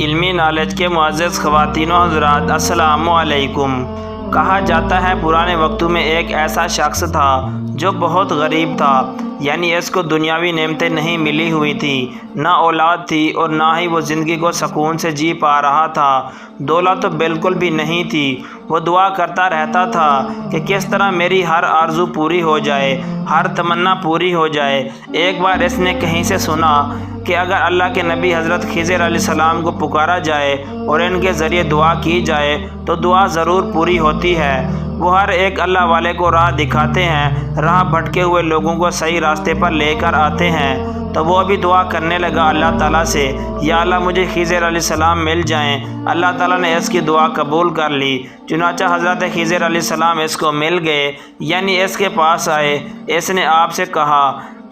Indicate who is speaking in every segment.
Speaker 1: علمی نالج کے معزز خواتین و حضرات، السلام علیکم۔ کہا جاتا ہے پرانے وقتوں میں ایک ایسا شخص تھا جو بہت غریب تھا، یعنی اس کو دنیاوی نعمتیں نہیں ملی ہوئی تھی، نہ اولاد تھی اور نہ ہی وہ زندگی کو سکون سے جی پا رہا تھا۔ دولت تو بالکل بھی نہیں تھی۔ وہ دعا کرتا رہتا تھا کہ کس طرح میری ہر آرزو پوری ہو جائے، ہر تمنا پوری ہو جائے۔ ایک بار اس نے کہیں سے سنا کہ اگر اللہ کے نبی حضرت خضر علیہ السلام کو پکارا جائے اور ان کے ذریعے دعا کی جائے تو دعا ضرور پوری ہوتی ہے۔ وہ ہر ایک اللہ والے کو راہ دکھاتے ہیں، راہ بھٹکے ہوئے لوگوں کو صحیح راستے پر لے کر آتے ہیں۔ تو وہ بھی دعا کرنے لگا اللہ تعالیٰ سے، یا اللہ مجھے خضر علیہ السلام مل جائیں۔ اللہ تعالیٰ نے اس کی دعا قبول کر لی۔ چنانچہ حضرت خضر علیہ السلام اس کو مل گئے، یعنی اس کے پاس آئے۔ اس نے آپ سے کہا،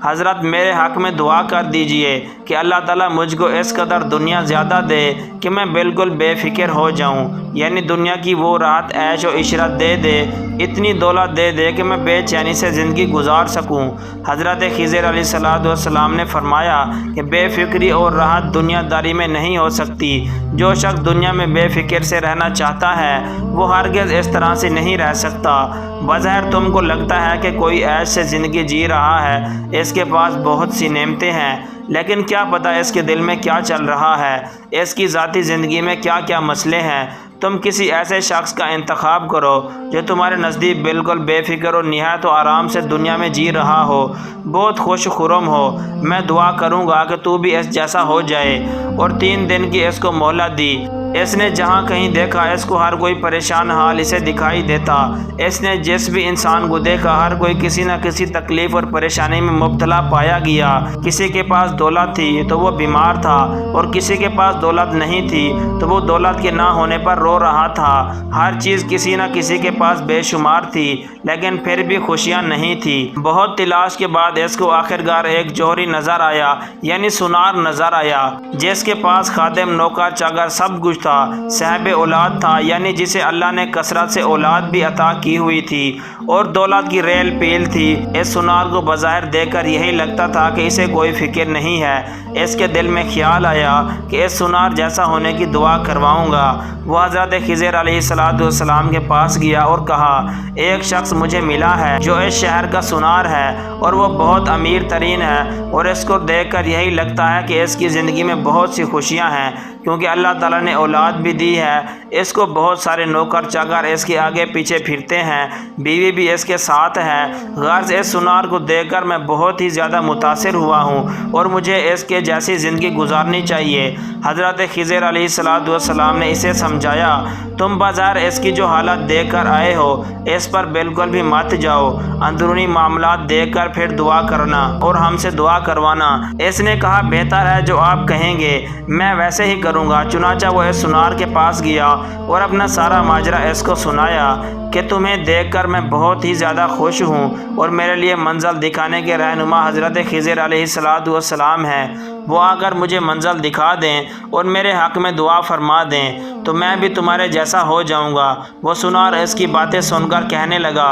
Speaker 1: حضرت میرے حق میں دعا کر دیجئے کہ اللہ تعالیٰ مجھ کو اس قدر دنیا زیادہ دے کہ میں بالکل بے فکر ہو جاؤں، یعنی دنیا کی وہ راحت عیش و عشرت دے دے، اتنی دولت دے دے کہ میں بے چینی سے زندگی گزار سکوں۔ حضرت خضر علیہ السلام نے فرمایا کہ بے فکری اور راحت دنیا داری میں نہیں ہو سکتی۔ جو شخص دنیا میں بے فکر سے رہنا چاہتا ہے وہ ہرگز اس طرح سے نہیں رہ سکتا۔ بظاہر تم کو لگتا ہے کہ کوئی عیش سے زندگی جی رہا ہے، اس کے پاس بہت سی نعمتیں ہیں، لیکن کیا پتہ اس کے دل میں کیا چل رہا ہے، اس کی ذاتی زندگی میں کیا کیا مسئلے ہیں۔ تم کسی ایسے شخص کا انتخاب کرو جو تمہارے نزدیک بالکل بے فکر اور نہایت و آرام سے دنیا میں جی رہا ہو، بہت خوش خرم ہو۔ میں دعا کروں گا کہ تو بھی اس جیسا ہو جائے۔ اور 3 دن کی اس کو مہلت دی۔ اس نے جہاں کہیں دیکھا اس کو ہر کوئی پریشان حال اسے دکھائی دیتا۔ اس نے جس بھی انسان کو دیکھا ہر کوئی کسی نہ کسی تکلیف اور پریشانی میں مبتلا پایا گیا۔ کسی کے پاس دولت تھی تو وہ بیمار تھا، اور کسی کے پاس دولت نہیں تھی تو وہ دولت کے نہ ہونے پر رو رہا تھا۔ ہر چیز کسی نہ کسی کے پاس بے شمار تھی، لیکن پھر بھی خوشیاں نہیں تھی۔ بہت تلاش کے بعد اس کو آخرکار ایک جوہری نظر آیا، یعنی سونار نظر آیا، جس کے پاس خادم، نوکر، چاگر سب کچھ تھا۔ صاحب اولاد تھا، یعنی جسے اللہ نے کثرت سے اولاد بھی عطا کی ہوئی تھی، اور دولت کی ریل پیل تھی۔ اس سونار کو بظاہر دیکھ کر یہی لگتا تھا کہ اسے کوئی فکر نہیں ہے۔ اس کے دل میں خیال آیا کہ اس سونار جیسا ہونے کی دعا کرواؤں گا۔ وہ حضرت خضر علیہ السلام کے پاس گیا اور کہا، ایک شخص مجھے ملا ہے جو اس شہر کا سونار ہے، اور وہ بہت امیر ترین ہے، اور اس کو دیکھ کر یہی لگتا ہے کہ اس کی زندگی میں بہت سی خوشیاں ہیں، کیونکہ اللہ تعالیٰ نے اولاد بھی دی ہے۔ اس کو بہت سارے نوکر چاگر اس کے آگے پیچھے پھرتے ہیں، بیوی بھی اس کے ساتھ ہے۔ غرض اس سونار کو دیکھ کر میں بہت ہی زیادہ متاثر ہوا ہوں، اور مجھے اس کے جیسی زندگی گزارنی چاہیے۔ حضرت خضر علیہ السلام نے اسے سمجھایا، تم بظاہر اس کی جو حالت دیکھ کر آئے ہو اس پر بالکل بھی مت جاؤ، اندرونی معاملات دیکھ کر پھر دعا کرنا اور ہم سے دعا کروانا۔ اس نے کہا، بہتر ہے جو آپ کہیں گے میں ویسے ہی کروں گا۔ چنانچہ وہ اس سونار کے پاس گیا اور اپنا سارا ماجرا اس کو سنایا کہ تمہیں دیکھ کر میں بہت ہی زیادہ خوش ہوں، اور میرے لیے منزل دکھانے کے رہنما حضرت خضر علیہ السلام ہیں۔ وہ آ کر مجھے منزل دکھا دیں اور میرے حق میں دعا فرما دیں تو میں بھی تمہارے جیسا ہو جاؤں گا۔ وہ سونار اس کی باتیں سن کر کہنے لگا،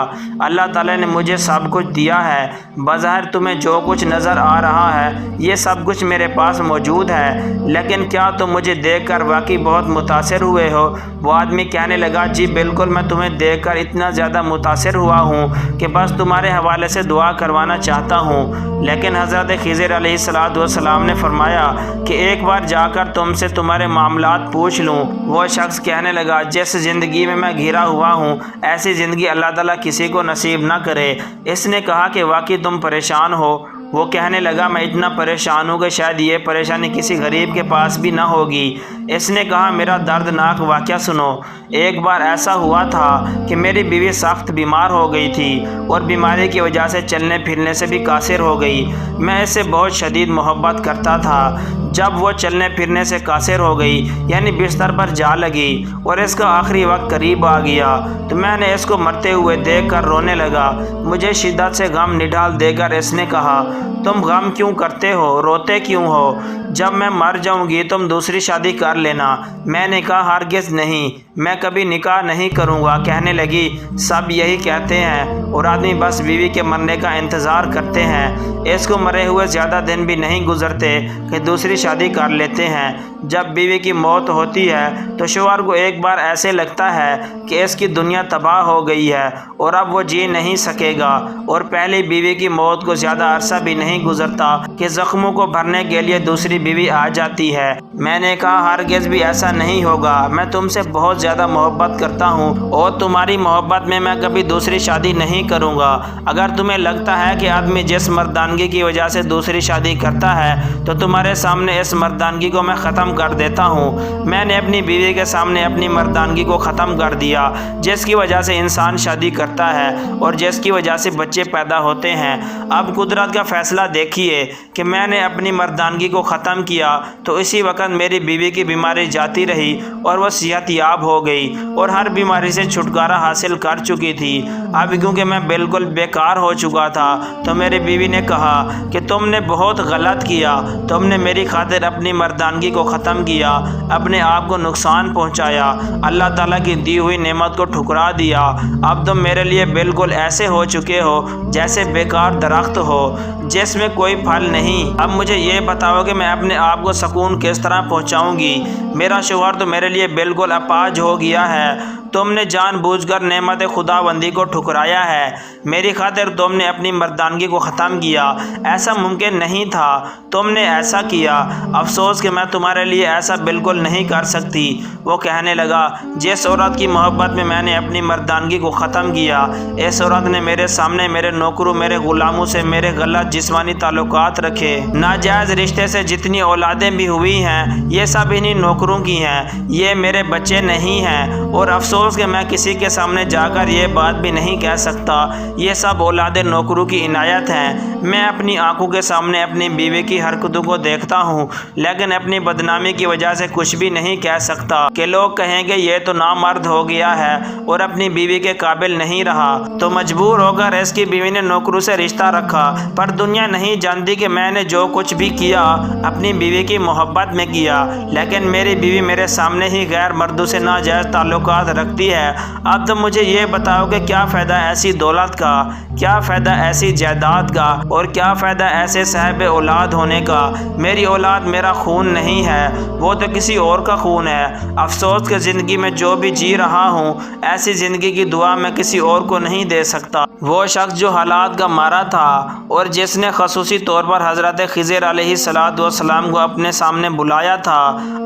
Speaker 1: اللہ تعالیٰ نے مجھے سب کچھ دیا ہے، بظاہر تمہیں جو کچھ نظر آ رہا ہے یہ سب کچھ میرے پاس موجود ہے، لیکن کیا تم مجھے دیکھ کر واقعی بہت متاثر ہوئے ہو؟ وہ آدمی کہنے لگا، جی بالکل، میں تمہیں دیکھ کر اتنا زیادہ متاثر ہوا ہوں کہ بس تمہارے حوالے سے دعا کروانا چاہتا ہوں۔ لیکن حضرت خضر علیہ السلام نے فرمایا کہ ایک بار جا کر تم سے تمہارے معاملات پوچھ لوں۔ وہ شخص کہنے لگا، جس زندگی میں میں گھرا ہوا ہوں ایسی زندگی اللہ تعالیٰ کسی کو نصیب نہ کرے۔ اس نے کہا کہ واقعی تم پریشان ہو؟ وہ کہنے لگا، میں اتنا پریشان ہوں کہ شاید یہ پریشانی کسی غریب کے پاس بھی نہ ہوگی۔ اس نے کہا، میرا دردناک واقعہ سنو۔ ایک بار ایسا ہوا تھا کہ میری بیوی سخت بیمار ہو گئی تھی، اور بیماری کی وجہ سے چلنے پھرنے سے بھی قاصر ہو گئی۔ میں اس سے بہت شدید محبت کرتا تھا۔ جب وہ چلنے پھرنے سے قاصر ہو گئی، یعنی بستر پر جا لگی، اور اس کا آخری وقت قریب آ گیا، تو میں نے اس کو مرتے ہوئے دیکھ کر رونے لگا۔ مجھے شدت سے غم نڈال دے کر اس نے کہا، تم غم کیوں کرتے ہو، روتے کیوں ہو؟ جب میں مر جاؤں گی تم دوسری شادی کر لینا۔ میں نے کہا، ہرگز نہیں، میں کبھی نکاح نہیں کروں گا۔ کہنے لگی، سب یہی کہتے ہیں، اور آدمی بس بیوی کے مرنے کا انتظار کرتے ہیں۔ اس کو مرے ہوئے زیادہ دن بھی نہیں گزرتے کہ دوسری شادی کر لیتے ہیں۔ جب بیوی کی موت ہوتی ہے تو شوہر کو ایک بار ایسے لگتا ہے کہ اس کی دنیا تباہ ہو گئی ہے اور اب وہ جی نہیں سکے گا، اور پہلی بیوی کی موت کو زیادہ عرصہ بھی نہیں گزرتا کہ زخموں کو بھرنے کے لیے دوسری بیوی آ جاتی ہے۔ میں نے کہا ہرگز بھی ایسا نہیں ہوگا، میں تم سے بہت زیادہ محبت کرتا ہوں اور تمہاری محبت میں کبھی دوسری شادی نہیں کروں گا۔ اگر تمہیں لگتا ہے کہ آدمی جس مردانگی کی وجہ سے دوسری شادی کرتا ہے تو تمہارے سامنے اس مردانگی کو میں ختم کر دیتا ہوں۔ میں نے اپنی بیوی کے سامنے اپنی مردانگی کو ختم کر دیا، جس کی وجہ سے انسان شادی کرتا ہے اور جس کی وجہ سے بچے پیدا ہوتے ہیں۔ اب قدرت کا فیصلہ دیکھیے کہ میں نے اپنی مردانگی کو ختم کیا تو اسی وقت میری بیوی کی بیماری جاتی رہی اور وہ صحت یاب ہو گئی اور ہر بیماری سے چھٹکارا حاصل کر چکی تھی۔ اب کیونکہ میں بالکل بیکار ہو چکا تھا تو میری بیوی نے کہا کہ تم نے بہت غلط کیا، تم نے میری خاطر اپنی مردانگی کو ختم کیا، اپنے آپ کو نقصان پہنچایا، اللہ تعالیٰ کی دی ہوئی نعمت کو ٹھکرا دیا۔ اب تم میرے لیے بالکل ایسے ہو چکے ہو جیسے بیکار درخت ہو جس میں کوئی پھل نہیں۔ اب مجھے یہ بتاؤ کہ میں اپنے آپ کو سکون کس طرح پہنچاؤں گی؟ میرا شوہر تو میرے لیے بالکل اپاہج ہو گیا ہے۔ تم نے جان بوجھ کر نعمت خداوندی کو ٹھکرایا ہے، میری خاطر تم نے اپنی مردانگی کو ختم کیا، ایسا ممکن نہیں تھا، تم نے ایسا کیا، افسوس کہ میں تمہارے لیے ایسا بالکل نہیں کر سکتی۔ وہ کہنے لگا جس عورت کی محبت میں نے اپنی مردانگی کو ختم کیا، اس عورت نے میرے سامنے میرے نوکروں میرے غلاموں سے میرے غلط جسمانی تعلقات رکھے، ناجائز رشتے سے جتنی اولادیں بھی ہوئی ہیں یہ سب انہی نوکروں کی ہیں، یہ میرے بچے نہیں ہیں، اور افسوس کہ میں کسی کے سامنے جا کر یہ بات بھی نہیں کہہ سکتا، یہ سب اولاد نوکروں کی عنایت ہیں۔ میں اپنی آنکھوں کے سامنے اپنی بیوی کی حرکتوں کو دیکھتا ہوں لیکن اپنی بدنامی کی وجہ سے کچھ بھی نہیں کہہ سکتا کہ لوگ کہیں گے یہ تو نامرد ہو گیا ہے اور اپنی بیوی کے قابل نہیں رہا، تو مجبور ہو کر اس کی بیوی نے نوکروں سے رشتہ رکھا۔ پر دنیا نہیں جانتی کہ میں نے جو کچھ بھی کیا اپنی بیوی کی محبت میں کیا، لیکن میری بیوی میرے سامنے ہی غیر مردوں سے ناجائز تعلقات رکھتی ہے۔ اب تم مجھے یہ بتاؤ کہ کیا فائدہ ایسی دولت کا، کیا فائدہ ایسی جائیداد کا، اور کیا فائدہ ایسے صاحب اولاد ہونے کا؟ میری اولاد میرا خون نہیں ہے، وہ تو کسی اور کا خون ہے۔ افسوس کہ زندگی میں جو بھی جی رہا ہوں ایسی زندگی کی دعا میں کسی اور کو نہیں دے سکتا۔ وہ شخص جو حالات کا مارا تھا اور جس نے خصوصی طور پر حضرت خضر علیہ السلام کو اپنے سامنے بلایا تھا،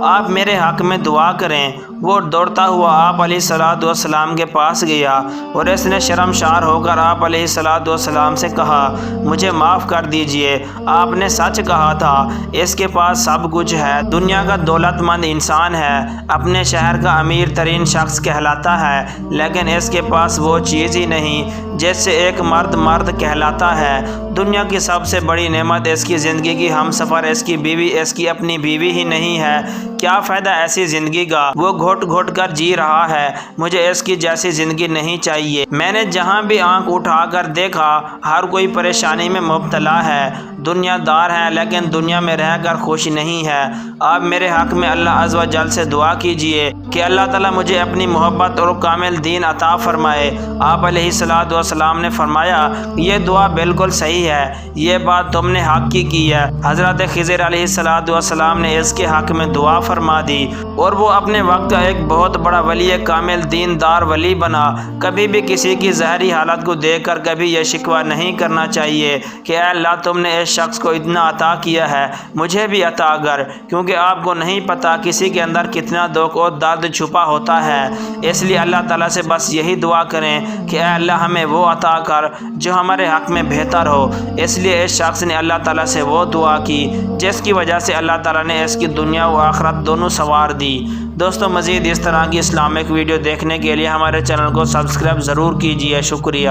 Speaker 1: آپ میرے حق میں دعا کریں۔ وہ دوڑتا ہوا آپ علیہ السلام کے پاس گیا اور اس نے شرمسار ہو کر آپ علیہ السلام سے کہا مجھے معاف کر دیجئے، آپ نے سچ کہا تھا، اس کے پاس سب کچھ ہے، دنیا کا دولت مند انسان ہے، اپنے شہر کا امیر ترین شخص کہلاتا ہے، لیکن اس کے پاس وہ چیز ہی نہیں جس سے ایک مرد کہلاتا ہے۔ دنیا کی سب سے بڑی نعمت اس کی زندگی کی ہم سفر اس کی بیوی، اس کی اپنی بیوی ہی نہیں ہے۔ کیا فائدہ ایسی زندگی کا؟ وہ گھٹ گھٹ کر جی رہا ہے، مجھے اس کی جیسی زندگی نہیں چاہیے۔ میں نے جہاں بھی آنکھ اٹھا کر دیکھا ہر کوئی پریشانی میں مبتلا ہے، دنیا دار ہے لیکن دنیا میں رہ کر خوش نہیں ہے۔ آپ میرے حق میں اللہ عز و جل سے دعا کیجئے کہ اللہ تعالیٰ مجھے اپنی محبت اور کامل دین عطا فرمائے۔ آپ علیہ السلام نے فرمایا یہ دعا بالکل صحیح ہے، یہ بات تم نے حق کی ہے۔ حضرت خضر علیہ السلام نے اس کے حق میں دعا فرما دی اور وہ اپنے وقت کا ایک بہت بڑا ولی کامل دیندار ولی بنا۔ کبھی بھی کسی کی ظاہری حالت کو دیکھ کر کبھی یہ شکوہ نہیں کرنا چاہیے کہ اے اللہ تم نے اس شخص کو اتنا عطا کیا ہے، مجھے بھی عطا کر، کیونکہ آپ کو نہیں پتا کسی کے اندر کتنا دکھ اور درد چھپا ہوتا ہے۔ اس لیے اللہ تعالیٰ سے بس یہی دعا کریں کہ اے اللہ ہمیں وہ عطا کر جو ہمارے حق میں بہتر ہو۔ اس لیے اس شخص نے اللہ تعالیٰ سے وہ دعا کی جس کی وجہ سے اللہ تعالیٰ نے اس کی دنیا و آخرت دونوں سنوار دی۔ دوستوں مزید اس طرح کی اسلامک ویڈیو دیکھنے کے لیے ہمارے چینل کو سبسکرائب ضرور کیجیے۔ شکریہ۔